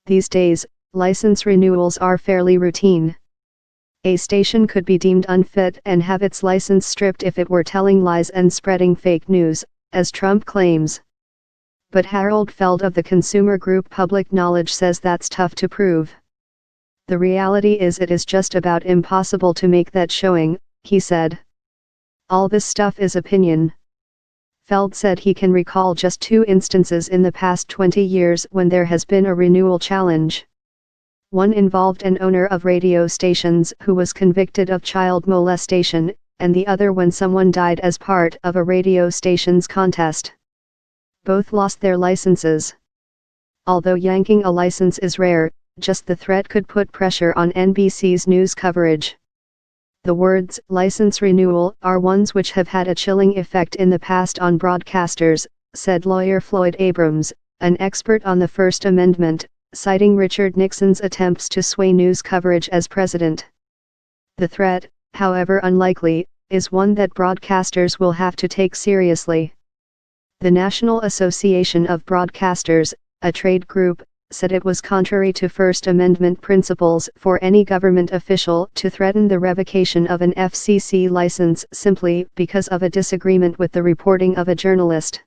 These days, license renewals are fairly routine. A station could be deemed unfit and have its license stripped if it were telling lies and spreading fake news, as Trump claims. But Harold Feld of the consumer group Public Knowledge says that's tough to prove. The reality is it is just about impossible to make that showing, he said. All this stuff is opinion. Feld said he can recall just 2 instances in the past 20 years when there has been a renewal challenge. One involved an owner of radio stations who was convicted of child molestation, and the other when someone died as part of a radio station's contest. Both lost their licenses. Although yanking a license is rare, just the threat could put pressure on NBC's news coverage. The words license renewal are ones which have had a chilling effect in the past on broadcasters, said lawyer Floyd Abrams, an expert on the First Amendment, citing Richard Nixon's attempts to sway news coverage as president. The threat, however unlikely, is one that broadcasters will have to take seriously. The National Association of Broadcasters, a trade group, said it was contrary to First Amendment principles for any government official to threaten the revocation of an FCC license simply because of a disagreement with the reporting of a journalist.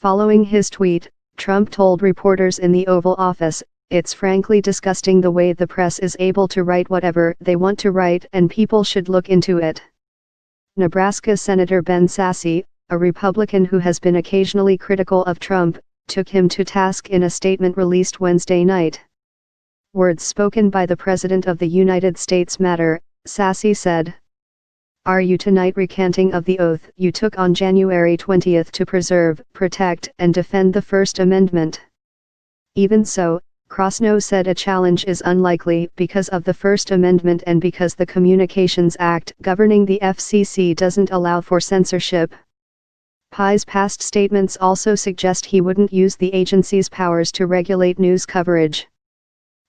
Following his tweet, Trump told reporters in the Oval Office, "It's frankly disgusting the way the press is able to write whatever they want to write and people should look into it." Nebraska Senator Ben Sasse, a Republican who has been occasionally critical of Trump, took him to task in a statement released Wednesday night. "Words spoken by the President of the United States matter," Sasse said. "Are you tonight recanting of the oath you took on January 20 to preserve, protect, and defend the First Amendment?" Even so, Krasno said a challenge is unlikely because of the First Amendment and because the Communications Act governing the FCC doesn't allow for censorship. Pai's past statements also suggest he wouldn't use the agency's powers to regulate news coverage.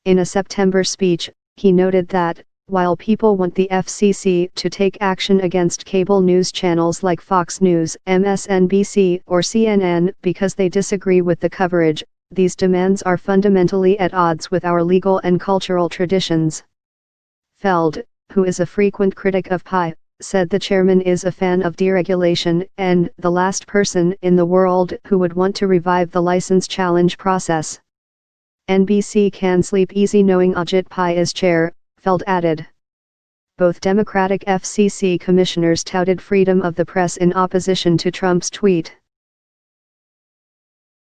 In a September speech, he noted that, while people want the FCC to take action against cable news channels like Fox News, MSNBC, or CNN because they disagree with the coverage, these demands are fundamentally at odds with our legal and cultural traditions. Feld, who is a frequent critic of Pai, said the chairman is a fan of deregulation and the last person in the world who would want to revive the license challenge process. "NBC can sleep easy knowing Ajit Pai is chair," Feld added. Both Democratic FCC commissioners touted freedom of the press in opposition to Trump's tweet.